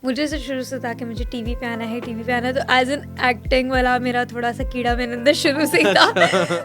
मुझे से शुरू से था कि मुझे टीवी पे आना है, टीवी पे आना है, तो एज एन एक्टिंग वाला मेरा थोड़ा सा कीड़ा मेरे अंदर शुरू से ही था।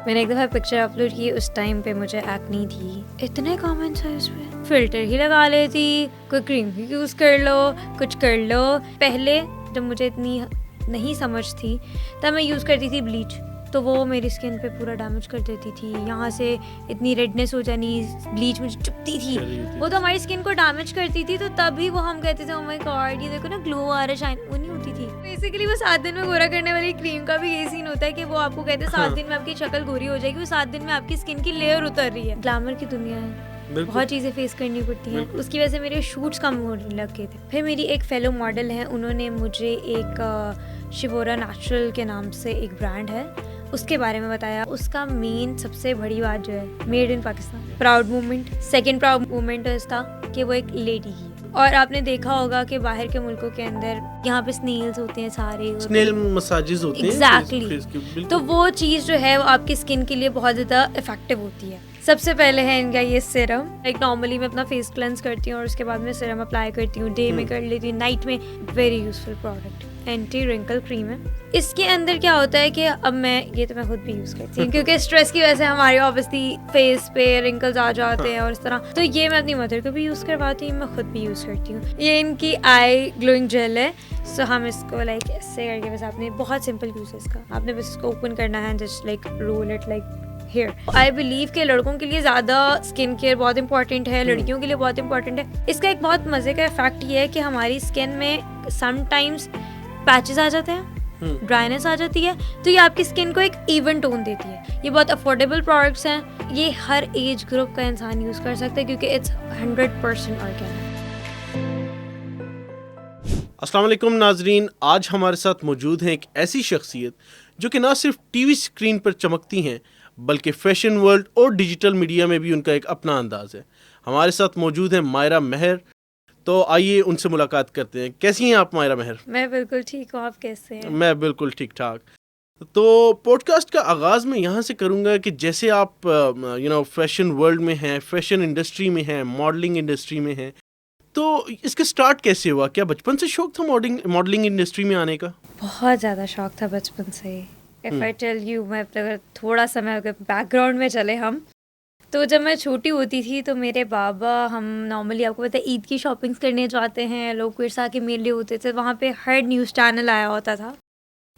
मैंने एक दफ़ा पिक्चर अपलोड की, उस टाइम पे मुझे एक्ने थी, इतने कमेंट्स हैं उस पर, फिल्टर ही लगा लेती, कोई क्रीम ही यूज़ कर लो, कुछ कर लो। पहले जब मुझे इतनी नहीं समझ थी तब मैं यूज़ करती थी ब्लीच, तो वो मेरी स्किन पे पूरा डैमेज कर देती थी, यहाँ से इतनी रेडनेस हो जानी, ब्लीच मुझे चुभती थी, वो तो हमारी स्किन को डैमेज करती थी। तो तभी वो हम कहते थे, ओह माय गॉड ये देखो ना ग्लो आ रहा है, शाइन, वो नहीं होती थी। बेसिकली वो 7 दिन में गोरा करने वाली क्रीम का भी ये सीन होता है कि वो आपको कहते हैं 7 दिन में आपकी शक्ल गोरी हो जाएगी, वो 7 दिन में आपकी स्किन की लेयर उतर रही है। ग्लैमर की दुनिया है, बहुत चीज़ें फेस करनी पड़ती हैं, उसकी वजह से मेरे शूट्स कम होने लग गए थे। फिर मेरी एक फेलो मॉडल है, उन्होंने मुझे एक शिवोरा नेचुरल के नाम से एक ब्रांड है, उसके बारे में बताया। उसका मेन सबसे बड़ी बात जो है, made in Pakistan, proud movement. Second proud movement है इसका कि वो एक लेडी ही है। और आपने देखा होगा कि बाहर के मुल्कों के अंदर यहाँ पे स्नेल्स होते हैं, सारे स्नेल मसाजेस होते हैं। एग्जैक्टली। तो वो चीज़ जो है वो आपकी स्किन के लिए बहुत ज़्यादा इफेक्टिव होती है। सबसे पहले है इनका ये सिरम, लाइक नॉर्मली मैं अपना फेस क्लेंस करती हूँ और उसके बाद मैं सिरम अप्लाई करती हूँ, डे में कर लेती हूँ, नाइट में। Very useful product, anti wrinkle cream है। इसके अंदर क्या होता है कि अब मैं खुद भी यूज़ करती हूँ क्योंकि स्ट्रेस की वजह से हमारे ऑब्वियसली फेस पे रिंकल्स आ जाते हैं और इस तरह। तो ये मैं अपनी मदर को भी यूज़ करवाती हूँ, मैं खुद भी यूज़ करती हूँ। ये इनकी आई ग्लोइंग जेल है। सो हम इसको लाइक ऐसे करके, बस आपने, बहुत सिंपल यूज़ है इसका, आपने बस इसको ओपन करना है, just like roll it like hair. I believe कि लड़कों के लिए ज़्यादा स्किन केयर बहुत इंपॉर्टेंट है, लड़कियों के लिए बहुत इंपॉर्टेंट है। इसका एक बहुत मज़े का इफेक्ट ये है कि हमारी स्किन में समटाइम्स पैचेस आ जाते हैं, ड्राइनेस आ जाती है, तो ये आपकी स्किन को एक इवन टोन देती है। ये बहुत अफोर्डेबल प्रोडक्ट्स हैं, ये हर एज ग्रुप का इंसान यूज़ कर सकता है क्योंकि इट्स 100% ऑर्गेनिक। अस्सलाम वालेकुम नाजरीन, आज हमारे साथ मौजूद हैं एक ऐसी शख्सियत जो कि ना सिर्फ टीवी स्क्रीन पर चमकती हैं बल्कि फैशन वर्ल्ड और डिजिटल मीडिया में भी उनका एक अपना अंदाज है। हमारे साथ मौजूद है मायरा महर, तो आइए उनसे मुलाकात करते हैं। कैसी हैं आप मायरा महर? मैं बिल्कुल ठीक हूँ, आप कैसे हैं? मैं बिल्कुल ठीक ठाक। तो पॉडकास्ट का आगाज़ मैं यहाँ से करूँगा कि जैसे आप फैशन वर्ल्ड में हैं, फैशन इंडस्ट्री में हैं, मॉडलिंग इंडस्ट्री में हैं, तो इसका स्टार्ट कैसे हुआ? क्या बचपन से शौक था मॉडलिंग इंडस्ट्री में आने का? बहुत ज़्यादा शौक था बचपन से। इफ़ आई टेल यू, मैं अगर थोड़ा समय अगर बैकग्राउंड में चले हम, तो जब मैं छोटी होती थी तो मेरे बाबा, हम नॉर्मली आपको पता है ईद की शॉपिंग्स करने जाते हैं, लोग विरसा के मेले होते थे, वहाँ पे हर न्यूज़ चैनल आया होता था।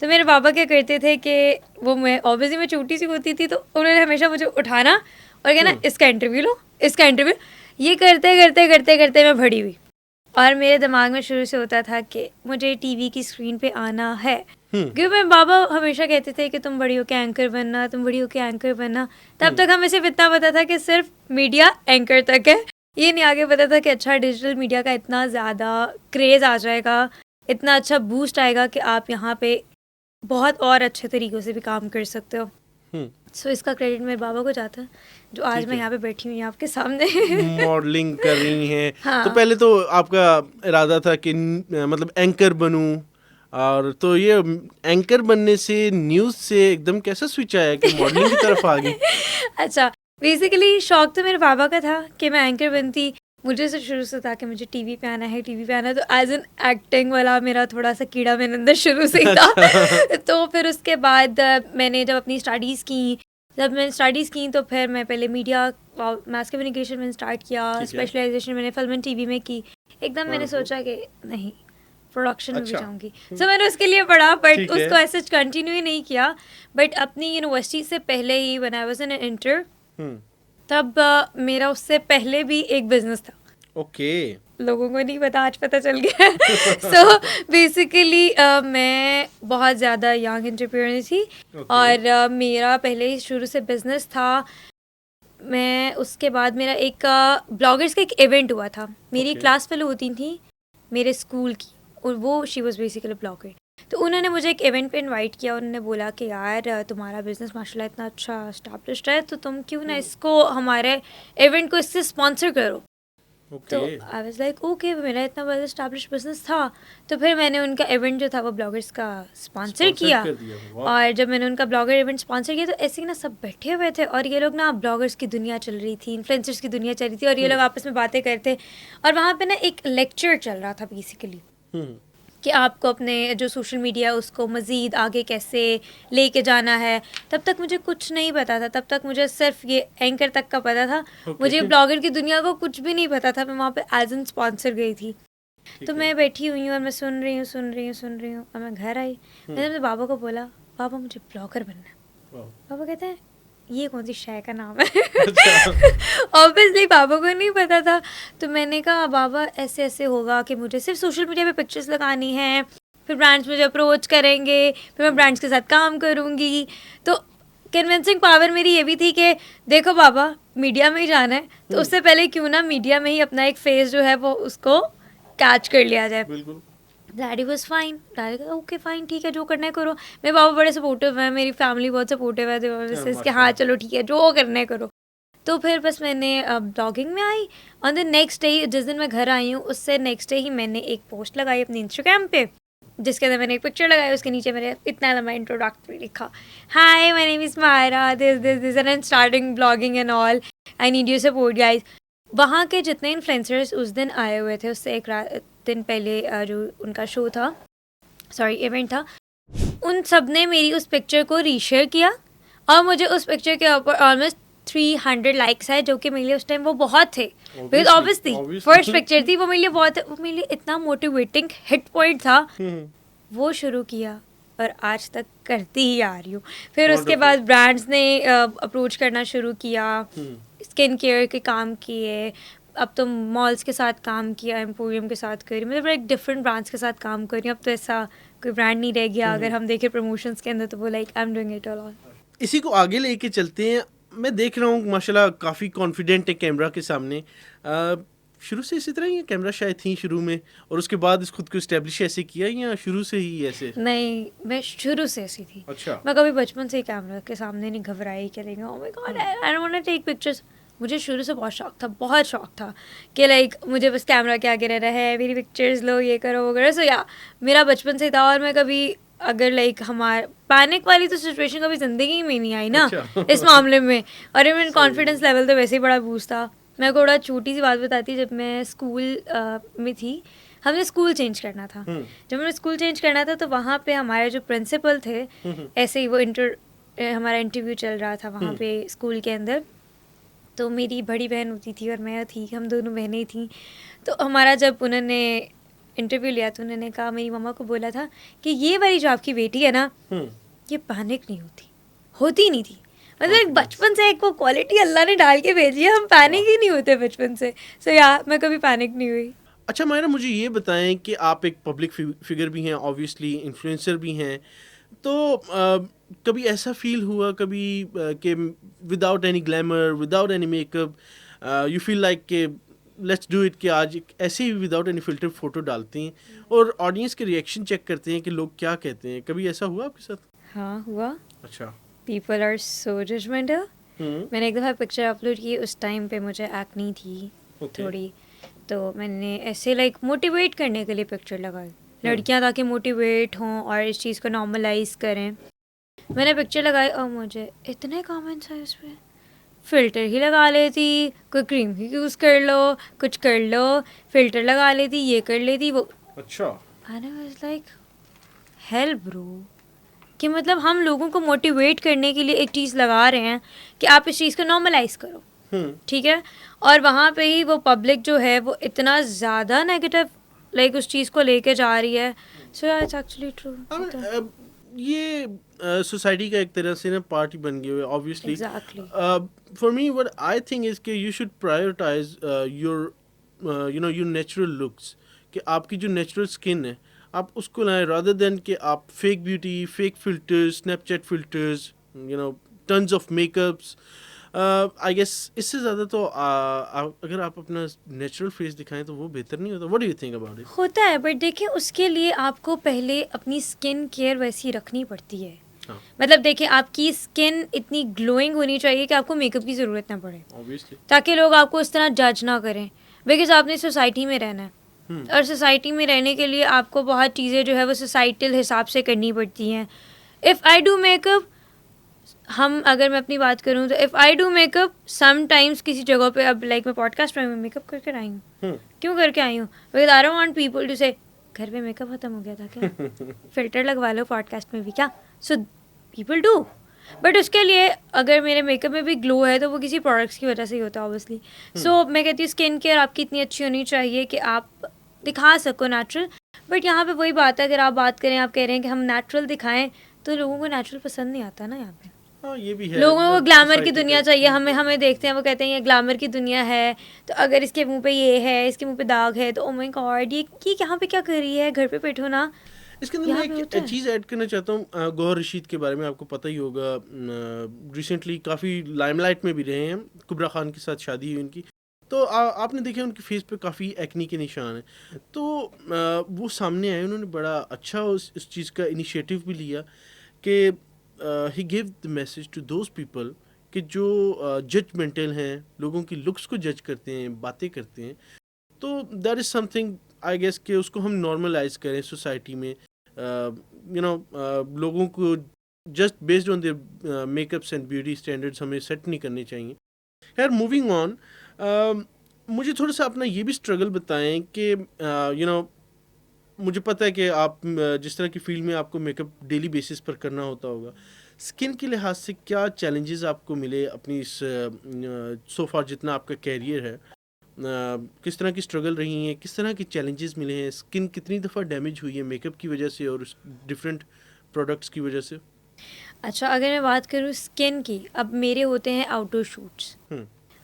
तो मेरे बाबा क्या करते थे कि वो, मैं ऑब्वियसली मैं छोटी सी होती थी, तो उन्होंने हमेशा मुझे उठाना और कहना इसका इंटरव्यू लो, इसका इंटरव्यू। ये करते करते करते करते मैं बड़ी हुई और मेरे दिमाग में शुरू से होता था कि मुझे टीवी की स्क्रीन पे आना है। क्योंकि मेरे बाबा हमेशा कहते थे कि तुम बड़ी होके एंकर बनना, तुम बड़ी होके एंकर बनना। तब तक हमें सिर्फ इतना पता था कि सिर्फ मीडिया एंकर तक है, ये नहीं आगे पता था कि अच्छा डिजिटल मीडिया का इतना ज़्यादा क्रेज़ आ जाएगा, इतना अच्छा बूस्ट आएगा कि आप यहाँ पे बहुत और अच्छे तरीक़ों से भी काम कर सकते हो। सो इसका क्रेडिट मेरे बाबा को जाता है, जो आज मैं यहाँ पे बैठी हुई आपके सामने मॉडलिंग कर रही हैं। हाँ। तो पहले तो आपका इरादा था कि मतलब एंकर बनूं, और तो ये एंकर बनने से न्यूज़ से एकदम कैसा स्विच आया कि मॉडलिंग की तरफ आ गई? अच्छा, बेसिकली शौक तो मेरे बाबा का था कि मैं एंकर बनती। मुझे से शुरू से था कि मुझे टीवी पे आना है, टीवी पे आना है, तो एज एन एक्टिंग वाला मेरा थोड़ा सा कीड़ा मेरे अंदर शुरू से ही था। तो फिर उसके बाद मैंने जब अपनी स्टडीज़ की, तो फिर मैं पहले मीडिया मास कम्युनिकेशन में स्टार्ट किया, स्पेशलाइजेशन मैंने फिल्म एंड टीवी में की। एकदम मैंने सोचा कि नहीं, प्रोडक्शन में भी जाऊँगी। सो मैंने उसके लिए पढ़ा, बट उसको ऐसे कंटिन्यू ही नहीं किया। बट अपनी यूनिवर्सिटी से पहले ही, when I was in inter, तब मेरा उससे पहले भी एक बिजनेस था। ओके। लोगों को नहीं पता, आज पता चल गया। सो बेसिकली मैं बहुत ज़्यादा यंग एंटरप्रेन्योर थी और मेरा पहले ही शुरू से बिजनेस था। मैं उसके बाद मेरा एक ब्लॉगर्स का एक इवेंट हुआ था। मेरी क्लास फेलो होती थी मेरे स्कूल की, और वो शी वाज बेसिकली ब्लॉगर। तो उन्होंने मुझे एक इवेंट पे इनवाइट किया। उन्होंने बोला कि यार तुम्हारा बिजनेस माशाल्लाह इतना अच्छा एस्टैब्लिश्ड है, तो तुम क्यों ना इसको, हमारे इवेंट को इससे स्पॉन्सर करो। तो आई वाज लाइक ओके, मेरा इतना बड़ा एस्टैब्लिश्ड बिजनेस था। तो फिर मैंने उनका इवेंट जो था वो ब्लॉगर्स का स्पॉन्सर किया। और जब मैंने उनका ब्लॉगर इवेंट स्पॉन्सर किया, तो ऐसे ही ना सब बैठे हुए थे और ये लोग ना, ब्लॉगर्स की दुनिया चल रही थी, इन्फ्लुएंसर्स की दुनिया चल रही थी, और ये लोग आपस में बातें करते। और वहाँ पे ना एक लेक्चर चल रहा था बेसिकली। कि आपको अपने जो सोशल मीडिया उसको मज़ीद आगे कैसे लेके जाना है। तब तक मुझे कुछ नहीं पता था, तब तक मुझे सिर्फ ये एंकर तक का पता था। मुझे ब्लॉगर की दुनिया को कुछ भी नहीं पता था। मैं वहाँ पे एज एन स्पॉन्सर गई थी, तो मैं बैठी हुई हूँ और मैं सुन रही हूँ और मैं घर आई। मैंने अपने पापा को बोला, पापा मुझे ब्लॉगर बनना है। पापा कहते हैं ये कौन सी शय का नाम है। ऑब्वियसली पापा को नहीं पता था। तो मैंने कहा बाबा ऐसे ऐसे होगा कि मुझे सिर्फ सोशल मीडिया पे पिक्चर्स लगानी है, फिर ब्रांड्स मुझे अप्रोच करेंगे, फिर मैं ब्रांड्स के साथ काम करूँगी। तो कन्विंसिंग पावर मेरी ये भी थी कि देखो बाबा मीडिया में ही जाना है, तो उससे पहले क्यों ना मीडिया में ही अपना एक फेस जो है वो उसको कैच कर लिया जाए। बिल्कुल। डैडी वॉज फाइन, डैडी कहा ओके फाइन ठीक है जो करना है करो। मेरे पापा बड़े सपोर्टिव हैं, मेरी फैमिली बहुत सपोर्टिव है, तो इसके हाँ चलो ठीक है जो करना है करो। तो फिर बस मैंने ब्लॉगिंग में आई। ऑन द नेक्स्ट डे जिस दिन मैं घर आई हूँ उससे नेक्स्ट डे ही मैंने एक पोस्ट लगाई अपने इंस्टाग्राम पे, जिसके अंदर मैंने एक पिक्चर लगाई, उसके नीचे मैंने इतना लंबा इंट्रोडक्टरी लिखा, hi my name is Myra, this and I am starting blogging and all, I need your support guys. वहाँ के जितने इन्फ्लुएंसर्स उस दिन आए हुए थे, उससे एक दिन पहले जो उनका शो था, सॉरी इवेंट था, उन सब ने मेरी उस पिक्चर को रीशेयर किया और मुझे उस पिक्चर के ऊपर ऑलमोस्ट 300 लाइक्स है, जो कि मेरे लिए उस टाइम वो बहुत थे, बिकॉज ऑब्वियसली फर्स्ट पिक्चर थी, वो मेरे लिए बहुत, वो मेरे लिए इतना मोटिवेटिंग हिट पॉइंट था। वो शुरू किया और आज तक करती ही आ रही हूँ। फिर उसके बाद ब्रांड्स ने अप्रोच करना शुरू किया, स्किन केयर के काम किए, अब तो मॉल्स के साथ काम किया, एम्पोरियम के साथ करी, मतलब एक डिफरेंट ब्रांड्स के साथ काम कर रही हूँ। अब तो ऐसा कोई ब्रांड नहीं रह गया अगर हम देखें प्रमोशंस के अंदर, तो वो like I am doing it all. इसी को आगे लेके चलते हैं। मैं देख रहा हूँ माशाल्लाह काफ़ी कॉन्फिडेंट है कैमरा के सामने। शुरू से इसी तरह ही कैमरा शायद थी शुरू में, और उसके बाद इस खुद को इस्टेब्लिश ऐसे किया या शुरू से ही ऐसे? नहीं, मैं शुरू से ऐसी थी। अच्छा। मैं कभी बचपन से ही कैमरा के सामने नहीं घबराई कि like oh my god I don't want to take pictures. मुझे शुरू से बहुत शौक था कि लाइक मुझे बस कैमरा के आगे रहना है, मेरी पिक्चर्स लो, ये करो वो करो। सो या मेरा बचपन से था। और मैं कभी अगर लाइक हमारे पैनिक वाली तो सिचुएशन कभी ज़िंदगी में नहीं आई ना। अच्छा। इस मामले में। और मेरा कॉन्फिडेंस लेवल तो वैसे ही बड़ा बूस्ट था। मैं को बड़ा छोटी सी बात बताती, जब मैं स्कूल में थी, हमने स्कूल चेंज करना था। जब हमें स्कूल चेंज करना था तो वहाँ पे हमारे जो प्रिंसिपल थे, ऐसे ही वो हमारा इंटरव्यू चल रहा था वहाँ पे स्कूल के अंदर। तो मेरी बड़ी बहन होती थी और मैं थी, हम दोनों बहनें ही थी। तो हमारा जब उन्होंने इंटरव्यू लिया तो उन्होंने कहा, मेरी मम्मा को बोला था कि ये वाली जो आपकी बेटी है ना, ये पैनिक नहीं होती नहीं थी। मतलब एक बचपन से एक वो क्वालिटी अल्लाह ने डाल के भेजी है, हम पैनिक ही नहीं होते बचपन से। सो या मैं कभी पैनिक नहीं हुई। अच्छा मायरा, मुझे ये बताएं कि आप एक पब्लिक फिगर भी हैं, ऑब्वियसली इन्फ्लुएंसर भी हैं, तो कभी ऐसा फील हुआ कभी कि without any glamour, without any makeup, you feel like कि लेट्स डू इट, कि आज ऐसे ही विदाउट एनी फिल्टर फोटो डालते हैं और ऑडियंस के रिएक्शन चेक करते हैं कि लोग क्या कहते हैं? कभी ऐसा हुआ आपके साथ? हाँ हुआ। अच्छा। People are so judgmental. मैंने एक दफ़ा पिक्चर अपलोड की, उस टाइम पे मुझे एक्ने थी थोड़ी, तो मैंने ऐसे लाइक मोटिवेट करने के लिए पिक्चर लगाई, लड़कियां ताकि मोटिवेट हों और इस चीज़ को नॉर्मलाइज करें। मैंने पिक्चर लगाई और मुझे इतने कमेंट्स आए उस पर, फ़िल्टर ही लगा लेती, कोई क्रीम ही यूज़ कर लो, कुछ कर लो, फ़िल्टर लगा लेती, ये कर लेती वो। अच्छा। And I was like hell bro, कि मतलब हम लोगों को मोटिवेट करने के लिए एक चीज़ लगा रहे हैं कि आप इस चीज़ को नॉर्मलाइज करो, ठीक है, और वहाँ पे ही वो पब्लिक जो है वो इतना ज़्यादा नेगेटिव लाइक उस चीज़ को लेके जा रही है। So it's actually true. ये सोसाइटी का एक तरह से ना पार्ट ही बन गया है obviously. Exactly. For me what I think is कि you should prioritise your you know your natural looks, कि आपकी जो नेचुरल स्किन है आप उसको लाएं, रादर देन कि आप fake beauty, fake filters, Snapchat filters, you know tons of makeups. I guess इससे ज़्यादा तो अगर आप अपना नेचुरल फेस दिखाएं तो वो बेहतर नहीं होता? What do you think about it? होता है, बट देखिए उसके लिए आपको पहले अपनी स्किन केयर वैसी रखनी पड़ती है। मतलब देखिए आपकी स्किन इतनी ग्लोइंग होनी चाहिए कि आपको मेकअप की ज़रूरत ना पड़े, ऑब्वियसली, ताकि लोग आपको इस तरह जज ना करें, बिकॉज आपने सोसाइटी में रहना है। और सोसाइटी में रहने के लिए आपको बहुत चीज़ें जो है वो सोसाइटल हिसाब से करनी पड़ती हैं। इफ़ आई डू मेकअप, अगर मैं अपनी बात करूँ तो if I do makeup sometimes किसी जगह पे, अब लाइक मैं पॉडकास्ट में मेकअप करके आई हूँ, क्यों करके आई हूँ? Because I don't want people to say घर पे मेकअप खत्म हो गया था क्या? फिल्टर लगवा लो पॉडकास्ट में भी क्या? सो पीपल डू, बट उसके लिए अगर मेरे मेकअप में भी ग्लो है तो वो किसी प्रोडक्ट्स की वजह से ही होता है ऑब्वियसली. सो मैं कहती हूँ स्किन केयर आपकी इतनी अच्छी होनी चाहिए कि आप दिखा सको नेचुरल. बट यहाँ पे वही बात है, अगर आप बात करें, आप कह रहे हैं कि हम नेचुरल दिखाएं, तो लोगों को नेचुरल पसंद नहीं आता ना. यहाँ पे हाँ ये भी है, लोगों को ग्लैमर की society दुनिया का- चाहिए. हमें देखते हैं, वो कहते हैं ये ग्लैमर की दुनिया है, तो अगर इसके मुंह पे ये है, इसके मुंह पे दाग है, तो ओ माय गॉड ये यहाँ पे क्या कर रही है, घर पे बैठो ना. इसके अंदर यहाँ मैं पे होता एक है. चीज़ ऐड करना चाहता हूँ. गौहर रशीद के बारे में आपको पता ही होगा, रिसेंटली काफ़ी लाइमलाइट में भी रहे हैं. कुबरा खान के साथ शादी हुई उनकी, तो आपने देखा उनके फेस पे काफ़ी एक्नी के निशान हैं. तो वो सामने आए, उन्होंने बड़ा अच्छा उस चीज़ का इनिशिएटिव भी लिया कि he give the message to those people कि जो जजमेंटल हैं, लोगों की लुक्स को जज करते हैं, बातें करते हैं. तो that is something I guess कि उसको हम नॉर्मलाइज करें सोसाइटी में. लोगों को just based on their makeups and beauty standards हमें सेट नहीं करने चाहिए. यार मूविंग ऑन, मुझे थोड़ा सा अपना ये भी स्ट्रगल बताएं कि मुझे पता है कि आप जिस तरह की फील्ड में आपको मेकअप डेली बेसिस पर करना होता होगा, स्किन के लिहाज से क्या चैलेंजेस आपको मिले अपनी इस सो फार जितना आपका कैरियर है, किस तरह की स्ट्रगल रही हैं, किस तरह के चैलेंजेस मिले हैं, स्किन कितनी दफ़ा डैमेज हुई है मेकअप की वजह से और डिफरेंट प्रोडक्ट्स की वजह से? अच्छा, अगर मैं बात करूँ स्किन की, अब मेरे होते हैं आउटडोर शूट्स.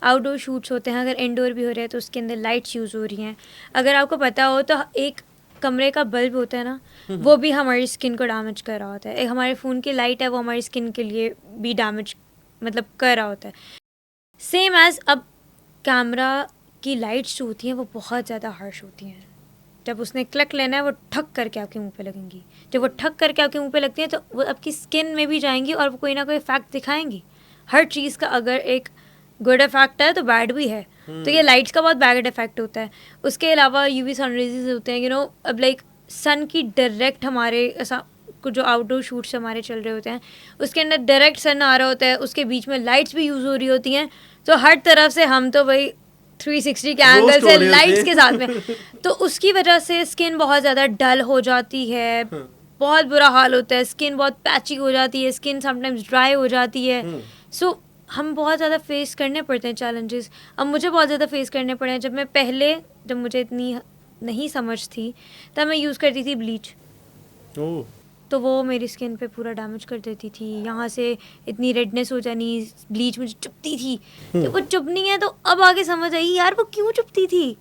आउटडोर शूट्स होते हैं, अगर इंडोर भी हो रहे हैं तो उसके अंदर लाइट्स यूज़ हो रही हैं. अगर आपको पता हो तो एक कमरे का बल्ब होता है ना, वो भी हमारी स्किन को डैमेज कर रहा होता है. एक हमारे फ़ोन की लाइट है, वो हमारी स्किन के लिए भी डैमेज मतलब कर रहा होता है. सेम एज़ अब कैमरा की लाइट्स जो होती हैं वो बहुत ज़्यादा हार्श होती हैं. जब उसने क्लिक लेना है वो ठक करके आपके मुंह पे लगेंगी. जब वो ठक करके आपके मुंह पे लगती हैं तो वो आपकी स्किन में भी जाएंगी और वो कोई ना कोई इफेक्ट दिखाएंगी. हर चीज़ का अगर एक गुड इफेक्ट है तो बैड भी है. तो ये लाइट्स का बहुत बैड इफेक्ट होता है. उसके अलावा यूवी सनराइजेस होते हैं, अब लाइक सन की डायरेक्ट हमारे ऐसा कुछ जो आउटडोर शूट्स हमारे चल रहे होते हैं उसके अंदर डायरेक्ट सन आ रहा होता है, उसके बीच में लाइट्स भी यूज़ हो रही होती हैं. तो हर तरफ से हम तो भाई 360 के एंगल से लाइट्स के साथ में, तो उसकी वजह से स्किन बहुत ज़्यादा डल हो जाती है. बहुत बुरा हाल होता है, स्किन बहुत पैची हो जाती है, स्किन समटाइम्स ड्राई हो जाती है. सो हम बहुत ज़्यादा फेस करने पड़ते हैं चैलेंजेस. अब मुझे बहुत ज़्यादा फेस करने पड़े हैं. जब मुझे इतनी नहीं समझ थी तब मैं यूज़ करती थी ब्लीच. तो वो मेरी स्किन पे पूरा डैमेज कर देती थी. यहाँ से इतनी रेडनेस हो जानी, ब्लीच मुझे चुभती थी. तो वो चुभनी है तो अब आगे समझ आई यार वो क्यों चुभती थी.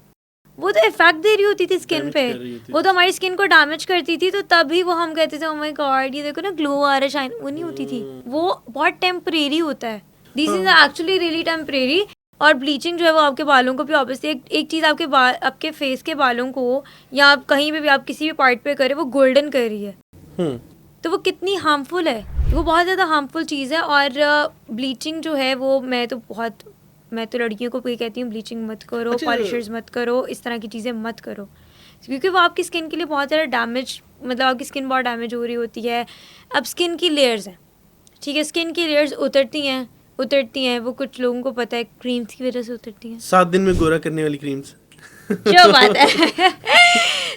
वो तो इफेक्ट दे रही होती थी स्किन पे, वो तो हमारी स्किन को डैमेज करती थी. तो तभी वो हम कहते थे ओ माय गॉड ये देखो ना ग्लो आ रहा है, शाइन. वो नहीं होती थी, वो बहुत टेम्परेरी होता है. This is actually really temporary. और ब्लीचिंग जो है वो आपके बालों को भी ऑब्वियसली एक चीज़ आपके फेस के बालों को या आप कहीं पे भी आप किसी भी पार्ट पे करें वो गोल्डन कर रही है. तो वो कितनी हार्मफुल है, वो बहुत ज़्यादा हार्मफुल चीज़ है. और ब्लीचिंग जो है वो मैं तो लड़कियों को भी कहती हूँ ब्लीचिंग मत करो, पॉलिशर्स मत करो, इस तरह की चीज़ें मत करो, क्योंकि वो आपकी स्किन के लिए बहुत ज़्यादा डैमेज, मतलब आपकी स्किन बहुत डैमेज हो रही होती है. अब स्किन की लेयर्स हैं, ठीक है, स्किन की लेयर्स उतरती हैं. वो कुछ लोगों को पता है क्रीम्स की वजह से उतरती हैं. 7 दिन में गोरा करने वाली क्रीम्स जो बात है.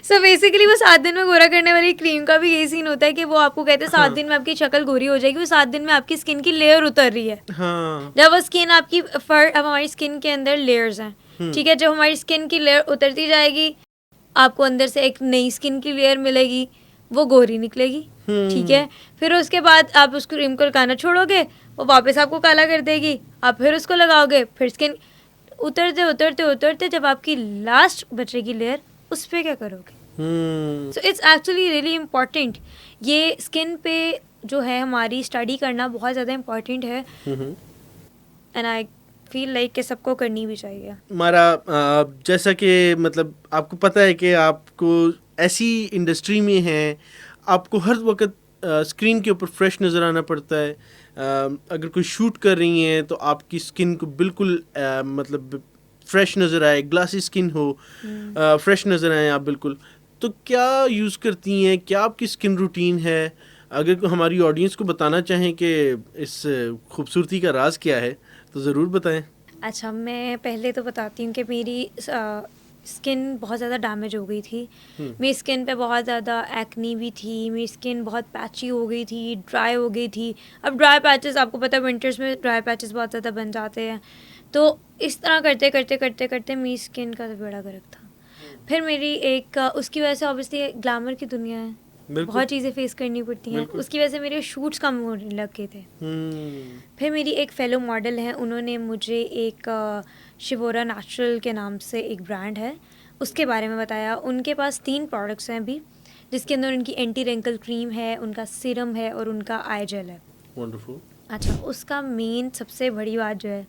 सो बेसिकली वो 7 दिन में गोरा करने वाली क्रीम का भी यही सीन होता है कि वो आपको कहते हैं 7 दिन में आपकी शक्ल गोरी हो जाएगी. वो 7 दिन में आपकी स्किन की लेयर उतर रही है. जब वो स्किन आपकी अब हमारी स्किन के अंदर लेयर्स हैं, ठीक है. जब हमारी स्किन की लेयर उतरती जाएगी आपको अंदर से एक नई स्किन की लेयर मिलेगी, वो गोरी निकलेगी, ठीक है. फिर उसके बाद आप उस क्रीम को लगाना छोड़ोगे, वो वापस आपको काला कर देगी. आप फिर उसको लगाओगे, फिर स्किन उतरते उतरते उतरते जब आपकी लास्ट बचेगी लेयर, उस पर क्या करोगे. सो इट्स एक्चुअली रियली इम्पॉर्टेंट. ये स्किन पे जो है हमारी स्टडी करना बहुत ज़्यादा इम्पॉर्टेंट है. एंड आई फील लाइक कि सबको करनी भी चाहिए. हमारा जैसा कि मतलब आपको पता है कि आपको ऐसी इंडस्ट्री में है, आपको हर वक्त स्क्रीन के ऊपर फ्रेश नज़र आना पड़ता है. अगर कोई शूट कर रही हैं तो आपकी स्किन को बिल्कुल मतलब फ्रेश नज़र आए, ग्लासी स्किन हो, फ्रेश नज़र आए आप बिल्कुल. तो क्या यूज़ करती हैं, क्या आपकी स्किन रूटीन है? अगर हमारी ऑडियंस को बताना चाहें कि इस खूबसूरती का राज क्या है तो ज़रूर बताएं. अच्छा, मैं पहले तो बताती हूँ कि मेरी स्किन बहुत ज़्यादा डैमेज हो गई थी। मेरी स्किन पे बहुत ज़्यादा एक्नी भी थी, मेरी स्किन बहुत पैची हो गई थी, ड्राई हो गई थी। अब ड्राई पैचेस आपको पता है विंटर्स में ड्राई पैचेस बहुत ज़्यादा बन जाते हैं। तो इस तरह करते करते करते करते मेरी स्किन का बेड़ा गर्क था। फिर मेरी एक उसकी वजह से ऑब्वियसली ग्लैमर की दुनिया है, बहुत चीज़ें फेस करनी पड़ती हैं। उसकी वजह से मेरे शूट्स कम होने लग गए थे। फिर मेरी एक फेलो मॉडल है, उन्होंने मुझे एक शिवोरा नेचुरल के नाम से एक ब्रांड है उसके बारे में बताया। उनके पास 3 प्रोडक्ट्स हैं अभी, जिसके अंदर उनकी एंटी रिंकल क्रीम है, उनका सीरम है और उनका आई जेल है। वंडरफुल। अच्छा, उसका मेन सबसे बड़ी बात जो है,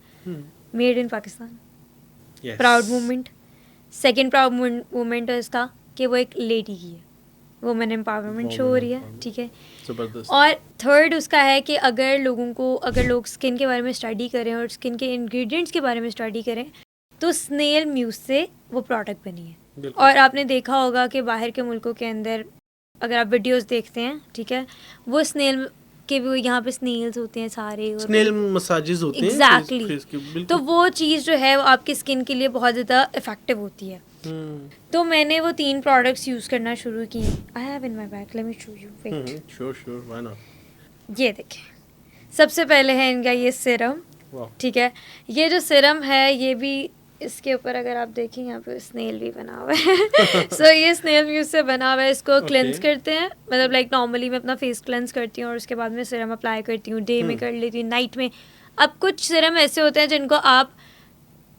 made in Pakistan, Yes. Proud movement. Second proud movement है इसका कि वो एक लेडी की है, वुमेन एम्पावरमेंट शो हो रही है, ठीक है। जबरदस्त। और थर्ड उसका है कि अगर लोग स्किन के बारे में स्टडी करें और स्किन के इंग्रेडिएंट्स के बारे में स्टडी करें तो स्नेल म्यूस से वो प्रोडक्ट बनी है। और आपने देखा होगा कि बाहर के मुल्कों के अंदर अगर आप वीडियोस देखते हैं, ठीक है, वो स्नेल के भी यहाँ पे स्नेल्स होते हैं सारे, स्नेल मसाजेस होते हैं एग्जैक्टली। फेस के, बिल्कुल। तो वो चीज़ जो है वो आपकी स्किन के लिए बहुत ज़्यादा इफेक्टिव होती है। तो मैंने वो 3 प्रोडक्ट्स यूज़ करना शुरू की। I have in my bag, let me show you, wait. Sure, why not. ये देखिए, सबसे पहले है इनका ये सीरम, ठीक है। ये जो सीरम है ये भी, इसके ऊपर अगर आप देखें यहाँ पे स्नेल भी बना हुआ है। सो ये स्नेल म्यूस से बना हुआ है। इसको क्लेंस करते हैं, मतलब लाइक नॉर्मली मैं अपना फेस क्लेंस करती हूँ और उसके बाद में सीरम अप्लाई करती हूँ। डे में कर लेती हूँ, नाइट में। अब कुछ सीरम ऐसे होते हैं जिनको आप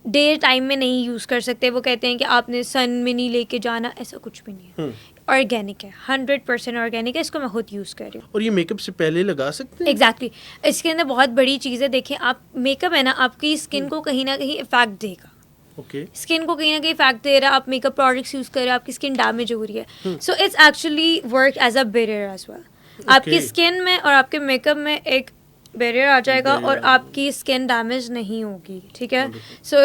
डे टाइम में नहीं यूज़ कर सकते। वो कहते हैं कि आपने सन में नहीं लेके जाना, ऐसा कुछ भी नहीं है। ऑर्गेनिक है, 100% ऑर्गेनिक है। इसको मैं खुद यूज़ कर रही हूँ। और ये मेकअप से पहले लगा सकते हैं? एग्जैक्टली। इसके अंदर बहुत बड़ी चीज़ है। देखिए, आप मेकअप है ना, आपकी स्किन को कहीं ना कहीं इफेक्ट देगा। स्किन को कहीं ना कहीं इफेक्ट दे रहा है। आप मेकअप प्रोडक्ट्स यूज़ कर रहे हो, आपकी स्किन डैमेज हो रही है। So it's actually work as a barrier as well. आपकी स्किन में और आपके मेकअप में एक बैरियर आ जाएगा और आपकी स्किन डैमेज नहीं होगी, ठीक है। So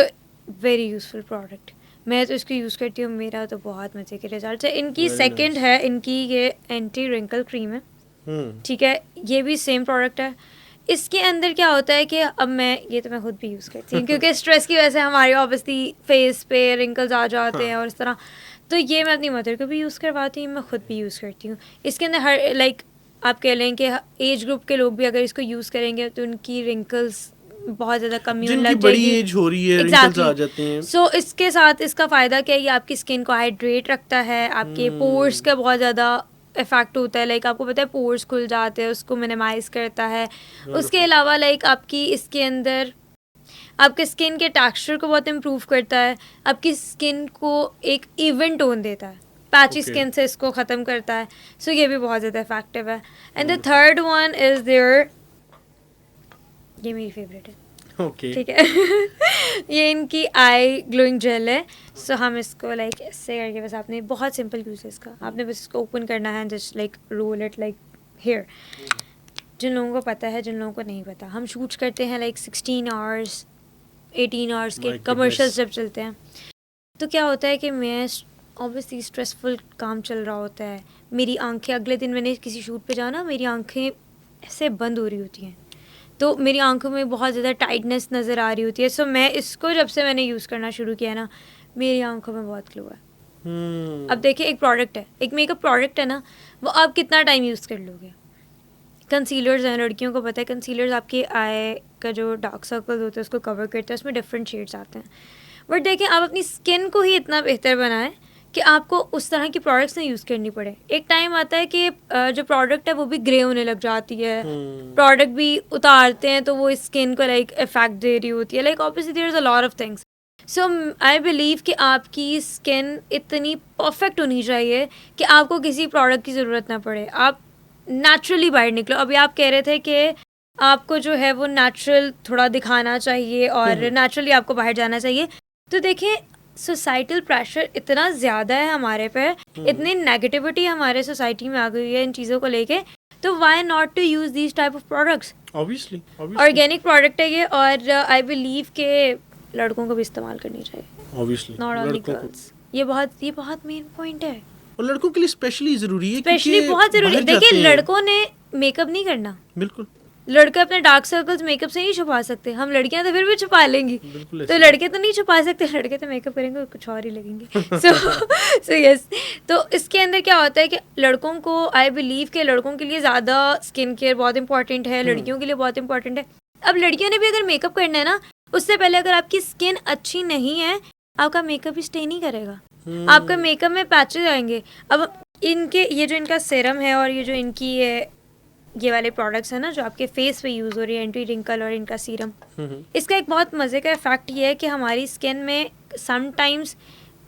very useful product. मैं तो इसको यूज़ करती हूँ, मेरा तो बहुत मजे के रिजल्ट है। इनकी सेकंड है, इनकी ये एंटी रिंकल क्रीम है, ठीक है। ये भी सेम प्रोडक्ट है। इसके अंदर क्या होता है कि अब मैं खुद भी यूज़ करती हूँ क्योंकि स्ट्रेस की वजह से हमारे ऑब्वियसली फेस पे रिंकल्स आ जाते हैं और इस तरह। तो ये मैं अपनी मदर को भी यूज़ करवाती हूँ, मैं खुद भी यूज़ करती हूँ। इसके अंदर हर लाइक आप कह लें कि एज ग्रुप के लोग भी अगर इसको यूज़ करेंगे तो उनकी रिंकल्स बहुत ज़्यादा कमी होने लग जाएगी। बड़ी एज हो रही है, रिंकल्स आ जाते हैं। सो इसके साथ इसका फ़ायदा क्या है, ये आपकी स्किन को हाइड्रेट रखता है, आपके पोर्स का बहुत ज़्यादा इफेक्ट होता है। लाइक आपको पता है पोर्स खुल जाते हैं, उसको मिनिमाइज करता है। उसके अलावा लाइक आपकी इसके अंदर आपके स्किन के टेक्सचर को बहुत इम्प्रूव करता है, आपकी स्किन को एक इवन टोन देता है, पैची स्किन से इसको ख़त्म करता है। सो ये भी बहुत ज़्यादा इफेक्टिव है। And the third one is there, ये मेरी फेवरेट है, ठीक है। ये इनकी आई ग्लोइंग जेल है। सो हम इसको लाइक ऐसे करके, बस आपने बहुत सिंपल यूज़ है इसका, आपने बस इसको ओपन करना है, just like roll it like here. जिन लोगों को पता है, जिन लोगों को नहीं पता, हम शूट्स करते हैं लाइक 16 आवर्स 18 आवर्स के कमर्शियल्स जब चलते हैं। तो क्या होता है कि मैं ऑब्वियसली स्ट्रेसफुल काम चल रहा होता है, मेरी आंखें अगले दिन मैंने किसी शूट पे जाना, मेरी आंखें ऐसे बंद हो रही होती हैं, तो मेरी आंखों में बहुत ज़्यादा टाइटनेस नज़र आ रही होती है। सो मैं इसको जब से मैंने यूज़ करना शुरू किया ना, मेरी आंखों में बहुत ग्लो है। अब देखिए, एक प्रोडक्ट है, एक मेकअप प्रोडक्ट है ना, वो आप कितना टाइम यूज़ कर लोगे। कंसीलर्स हैं, लड़कियों को पता है, कंसीलर्स आपके आई का जो डार्क सर्कल होता है उसको कवर करते हैं, उसमें डिफरेंट शेड्स आते हैं। बट देखिए, आप अपनी स्किन को ही इतना बेहतर बनाएं कि आपको उस तरह की प्रोडक्ट्स नहीं यूज़ करनी पड़े। एक टाइम आता है कि जो प्रोडक्ट है वो भी ग्रे होने लग जाती है, प्रोडक्ट भी उतारते हैं तो वो स्किन को लाइक इफेक्ट दे रही होती है। Like obviously there is a lot of things. So I believe कि आपकी स्किन इतनी परफेक्ट होनी चाहिए कि आपको किसी प्रोडक्ट की ज़रूरत ना पड़े, आप नेचुरली बाहर निकलो। अभी आप कह रहे थे कि आपको जो है वो नेचुरल थोड़ा दिखाना चाहिए और नेचुरली आपको बाहर जाना चाहिए। तो देखिए, सोसाइटल प्रेशर इतना ज़्यादा है हमारे पे, इतनी नेगेटिविटी हमारे सोसाइटी में आ गई है इन चीज़ों को लेके, तो why not to use these type of products. Obviously organic product है ये, और आई बिलीव के लड़कों को भी इस्तेमाल करनी चाहिए, ऑब्वियसली नॉट ओनली गर्ल्स। ये बहुत मेन पॉइंट है, और लड़कों के लिए स्पेशली ज़रूरी है, स्पेशली बहुत ज़रूरी है। देखिए, लड़कों ने मेकअप नहीं करना, बिल्कुल लड़के अपने डार्क सर्कल्स मेकअप से नहीं छुपा सकते, हम लड़कियां तो फिर भी छुपा लेंगी, बिल्कुल तो ऐसे। लड़के तो नहीं छुपा सकते, लड़के तो मेकअप करेंगे और कुछ और ही लगेंगे। सो यस, तो इसके अंदर क्या होता है कि लड़कों को, आई बिलीव के लड़कों के लिए ज़्यादा स्किन केयर बहुत इंपॉर्टेंट है, लड़कियों के लिए बहुत इंपॉर्टेंट है। अब लड़कियों ने भी अगर मेकअप करना है ना, उससे पहले अगर आपकी स्किन अच्छी नहीं है, आपका मेकअप भी स्टे नहीं करेगा, आपका मेकअप में पैचेज आएंगे। अब इनके ये जो इनका सीरम है और ये जो इनकी ये वाले प्रोडक्ट्स हैं ना जो आपके फेस पे यूज़ हो रही है, एंटी रिंकल और इनका सीरम, इसका एक बहुत मज़े का इफेक्ट ये है कि हमारी स्किन में समटाइम्स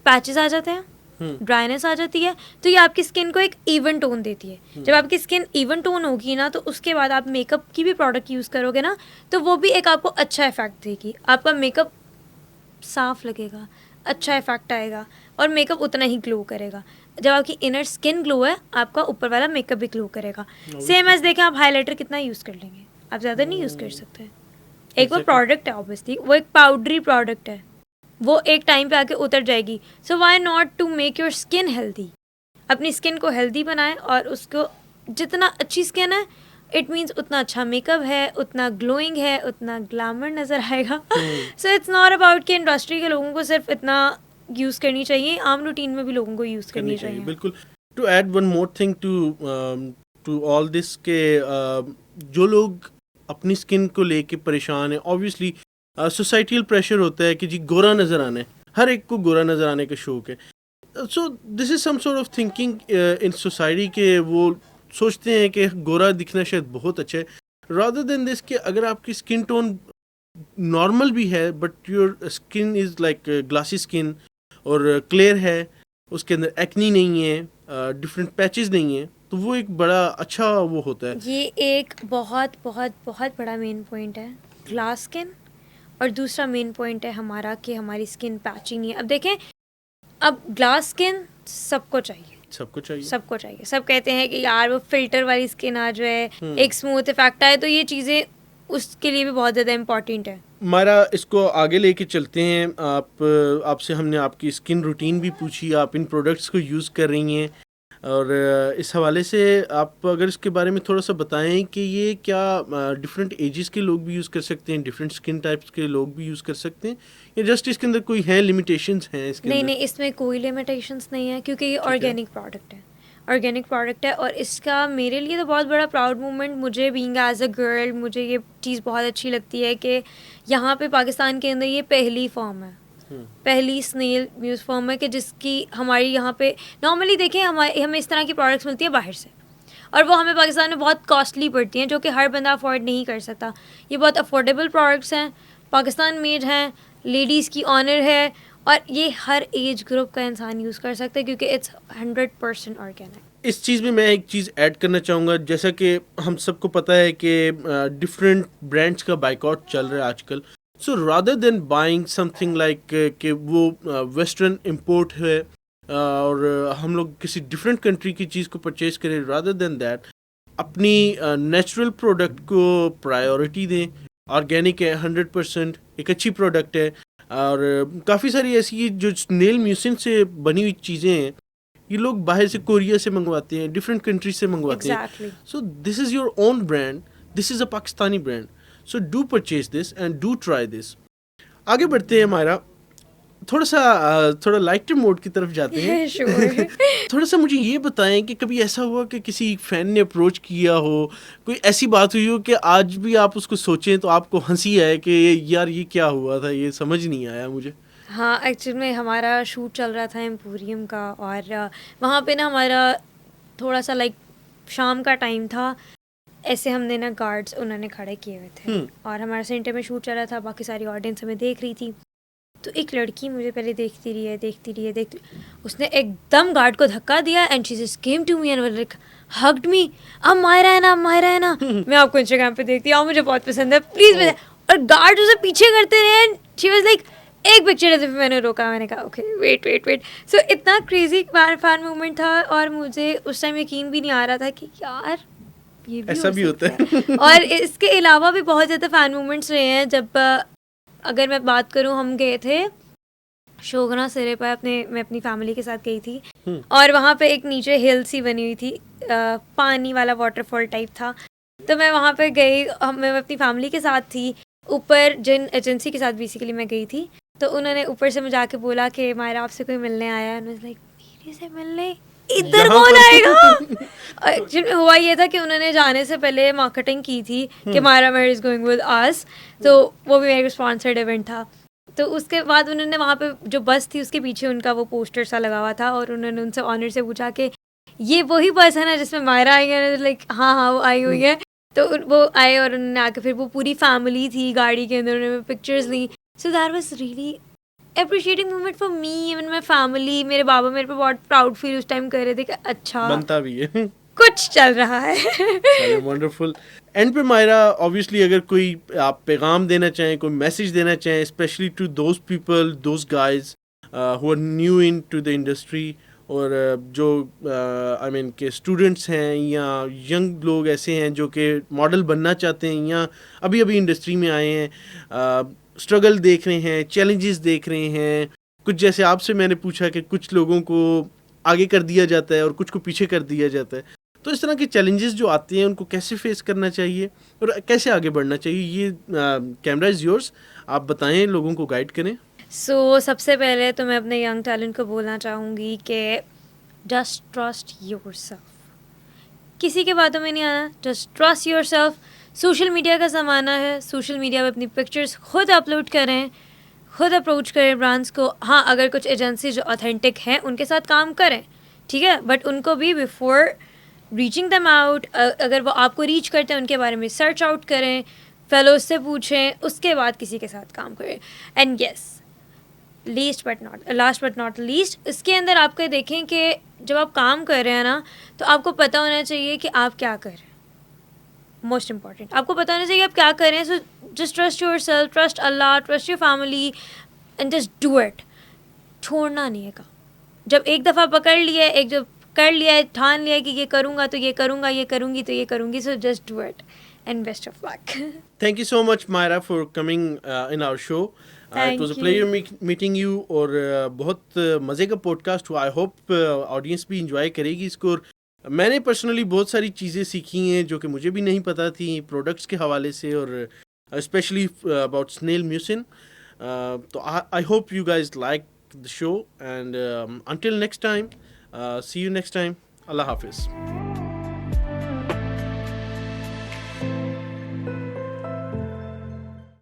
पैचेस आ जाते हैं, ड्राइनेस आ जाती है, तो ये आपकी स्किन को एक इवन टोन देती है। जब आपकी स्किन इवन टोन होगी ना, तो उसके बाद आप मेकअप की भी प्रोडक्ट यूज़ करोगे ना, तो वो भी एक आपको अच्छा इफेक्ट देगी, आपका मेकअप साफ लगेगा, अच्छा इफेक्ट आएगा और मेकअप उतना ही ग्लो करेगा। जब आपकी इनर स्किन ग्लो है, आपका ऊपर वाला मेकअप भी ग्लो करेगा। सेम एज देखें, आप हाइलाइटर कितना यूज़ कर लेंगे, आप ज़्यादा नहीं यूज़ कर सकते। एक वो प्रोडक्ट है, ऑब्वियसली वो एक पाउडरी प्रोडक्ट है, वो एक टाइम पे आके उतर जाएगी। So why not to make your skin healthy, अपनी स्किन को हेल्दी बनाएं, और उसको जितना अच्छी स्किन है इट मीन्स उतना अच्छा मेकअप है, उतना ग्लोइंग है, उतना ग्लैमर नज़र आएगा। सो इट्स नॉट अबाउट कि इंडस्ट्री के लोगों को सिर्फ इतना यूज़ करनी चाहिए, आम रूटीन में भी लोगों को यूज़ करनी चाहिए। बिल्कुल। To add one more thing to all this के जो लोग अपनी स्किन को लेके परेशान है, ऑब्वियसली सोसाइटल प्रेशर होता है कि जी गोरा नज़र आना है, हर एक को गोरा नज़र आने का शौक है। So this is some sort of thinking in society के, वो सोचते हैं कि गोरा दिखना शायद बहुत अच्छा है, रादर देन दिस कि अगर आपकी स्किन टोन नॉर्मल भी है but your skin is like glassy skin और क्लियर है, उसके अंदर एक्नी नहीं है, डिफरेंट पैचेस नहीं है, तो वो एक बड़ा अच्छा वो होता है। ये एक बहुत बहुत बहुत बड़ा मेन पॉइंट है, ग्लास स्किन, और दूसरा मेन पॉइंट है हमारा कि हमारी स्किन पैची नहीं है। अब देखें, अब ग्लास स्किन सबको चाहिए, सबको चाहिए, सबको चाहिए। सब कहते हैं कि यार वो फिल्टर वाली स्किन आ जाए, एक स्मूथ इफेक्ट आए, तो ये चीज़ें उसके लिए भी बहुत ज़्यादा इंपॉर्टेंट है। हमारा इसको आगे लेके चलते हैं। आपसे हमने आपकी स्किन रूटीन भी पूछी, आप इन प्रोडक्ट्स को यूज़ कर रही हैं, और इस हवाले से आप अगर इसके बारे में थोड़ा सा बताएं कि ये क्या डिफरेंट एजेस के लोग भी यूज़ कर सकते हैं, डिफरेंट स्किन टाइप्स के लोग भी यूज़ कर सकते हैं, या जस्ट इसके अंदर कोई है लिमिटेशंस हैं इसके नहीं अंदर? नहीं, इसमें कोई लिमिटेशंस नहीं है, क्योंकि ये ऑर्गेनिक प्रोडक्ट है, ऑर्गेनिक प्रोडक्ट है। और इसका मेरे लिए तो बहुत बड़ा प्राउड मोमेंट, मुझे बीइंग एज अ गर्ल मुझे ये चीज़ बहुत अच्छी लगती है कि यहाँ पे पाकिस्तान के अंदर ये पहली फॉर्म है, पहली स्नेल म्यूज़ फॉर्म है कि जिसकी हमारी यहाँ पे नॉर्मली देखें हमें इस तरह की प्रोडक्ट्स मिलती है बाहर से, और वो हमें पाकिस्तान में बहुत कॉस्टली पड़ती हैं, जो कि हर बंदा अफोर्ड नहीं कर सकता। ये बहुत अफोर्डेबल प्रोडक्ट्स हैं, पाकिस्तान मेड हैं, लेडीज़ की ऑनर है, और ये हर एज ग्रुप का इंसान यूज़ कर सकता है, क्योंकि इट्स 100% ऑर्गेनिक। इस चीज़ में मैं एक चीज़ ऐड करना चाहूँगा, जैसा कि हम सबको पता है कि डिफरेंट ब्रांड्स का बाइकआउट चल रहा है आजकल। So rather than buying something like कि वो वेस्टर्न इंपोर्ट है और हम लोग किसी डिफरेंट कंट्री की चीज़ को परचेज करें, रादर देन दैट अपनी नेचुरल प्रोडक्ट को प्रायोरिटी दें। ऑर्गेनिक है, 100%, एक अच्छी प्रोडक्ट है, और काफ़ी सारी ऐसी जो स्नेल म्यूसिन से बनी हुई चीज़ें हैं, ये लोग बाहर से कोरिया से मंगवाते हैं, डिफरेंट कंट्री से मंगवाते हैं। सो this is your own brand, this is a Pakistani brand, so do purchase this and do try this. आगे बढ़ते हैं, हमारा थोड़ा लाइटर मोड की तरफ जाते हैं। Sure. थोड़ा सा मुझे ये बताएं कि कभी ऐसा हुआ कि किसी फैन ने अप्रोच किया हो, कोई ऐसी बात हुई हो कि आज भी आप उसको सोचें तो आपको हंसी आए कि यार ये क्या हुआ था, ये समझ नहीं आया मुझे? हाँ, एक्चुअल में हमारा शूट चल रहा था एम्पोरियम का, और वहाँ पे ना हमारा थोड़ा सा लाइक शाम का टाइम था, ऐसे हमने ना गार्ड्स उन्होंने खड़े किए हुए थे, और हमारा सेंटर में शूट चल रहा था, बाकी सारी ऑडियंस हमें देख रही थी। तो एक लड़की मुझे पहले देखती रही, उसने एकदम गार्ड को धक्का दिया, and she just came to me and like hugged me, अब मायरा है ना मैं आपको इंस्टाग्राम पे देखती हूँ, मुझे बहुत पसंद है, प्लीज बताए। और गार्ड उसे पीछे करते रहे, एंड शी वाज लाइक एक पिक्चर है, मैंने रोका, मैंने कहा ओके वेट। सो इतना क्रेजी फैन मूवमेंट था, और मुझे उस टाइम यकीन भी नहीं आ रहा था कि यार ये भी ऐसा भी होता है। और इसके अलावा भी बहुत ज़्यादा फैन मूवमेंट्स रहे हैं। जब अगर मैं बात करूं, हम गए थे शोगना सिरे पर, मैं अपनी फैमिली के साथ गई थी, और वहाँ पे एक नीचे हिल सी बनी हुई थी, पानी वाला वाटरफॉल टाइप था, तो मैं वहाँ पे गई, मैं अपनी फैमिली के साथ थी। ऊपर जिन एजेंसी के साथ बेसिकली मैं गई थी, तो उन्होंने ऊपर से मुझे आके बोला कि मायरा आपसे कोई मिलने आया है। लाइक मेरे से मिलने इधर यहाँ कौन पर आएगा? एक्चुअली हुआ ये था कि उन्होंने जाने से पहले मार्केटिंग की थी कि मायरा मेयर इज गोइंग विद अस, तो वो भी मेरे स्पॉन्सर्ड इवेंट था। तो उसके बाद उन्होंने वहाँ पे जो बस थी उसके पीछे उनका वो पोस्टर सा लगा हुआ था, और उन्होंने उनसे ऑनर से पूछा कि ये वही बस है ना जिसमें मायरा आई है? लाइक हाँ हाँ वो आई हुई है। तो वो आए और उन्होंने आके फिर वो पूरी फैमिली थी गाड़ी के अंदर, उन्होंने पिक्चर्स ली। So that was really appreciating moment for me, even my family. मेरे बाबा मेरे पे बहुत प्राउड फील उस टाइम कर रहे थे कि अच्छा बनता भी है। कुछ चल रहा है। वंडरफुल। एंड पे मायरा, ऑब्वियसली अगर कोई आप पैगाम देना चाहें, कोई मैसेज देना चाहें, specially to those people, those guys who are new in to the industry, और जो आई मीन के स्टूडेंट्स हैं या यंग लोग ऐसे हैं जो कि मॉडल बनना चाहते हैं या अभी अभी इंडस्ट्री में आए हैं, स्ट्रगल देख रहे हैं, चैलेंजेस देख रहे हैं, कुछ जैसे आपसे मैंने पूछा कि कुछ लोगों को आगे कर दिया जाता है और कुछ को पीछे कर दिया जाता है, तो इस तरह के चैलेंजेस जो आते हैं उनको कैसे फेस करना चाहिए और कैसे आगे बढ़ना चाहिए, ये कैमरा इज़ योर्स, आप बताएं, लोगों को गाइड करें। सबसे पहले तो मैं अपने यंग टैलेंट को बोलना चाहूँगी कि जस्ट ट्रस्ट योरसेल्फ, किसी के बातों में नहीं आना, just trust yourself. Social media का ज़माना है, सोशल मीडिया पे अपनी पिक्चर्स खुद अपलोड करें, खुद अप्रोच करें ब्रांड्स को। हाँ, अगर कुछ एजेंसी जो ऑथेंटिक हैं उनके साथ काम करें, ठीक है, बट उनको भी बिफोर रीचिंग दैम आउट, अगर वो आपको रीच करते हैं उनके बारे में सर्च आउट करें, फेलोज से पूछें, उसके बाद किसी के साथ काम करें। And yes, last but not least, इसके अंदर आपको देखें कि जब आप काम कर रहे हैं ना, तो आपको पता होना चाहिए कि आप क्या कर रहे हैं। मोस्ट इम्पॉर्टेंट, आपको पता होना चाहिए आप क्या कर रहे हैं। So just trust your self, trust Allah, trust your family, and just do it. छोड़ना नहीं है काम। जब एक दफ़ा पकड़ लिया है, जब कर लिया है, ठान लिया है कि ये करूँगा तो ये करूँगा, ये करूँगी तो ये करूँगी, so just do it and best of luck. Thank you so much Myra for coming in our show. It was a pleasure meeting you, और बहुत मज़े का पॉडकास्ट हुआ। आई होप ऑडियंस भी इंजॉय करेगी इसको। और मैंने पर्सनली बहुत सारी चीज़ें सीखी हैं जो कि मुझे भी नहीं पता थी प्रोडक्ट्स के हवाले से, और स्पेशली अबाउट स्नेल म्यूसिन। तो I hope you guys like the show, and until next time, see you next time. Allah Hafiz.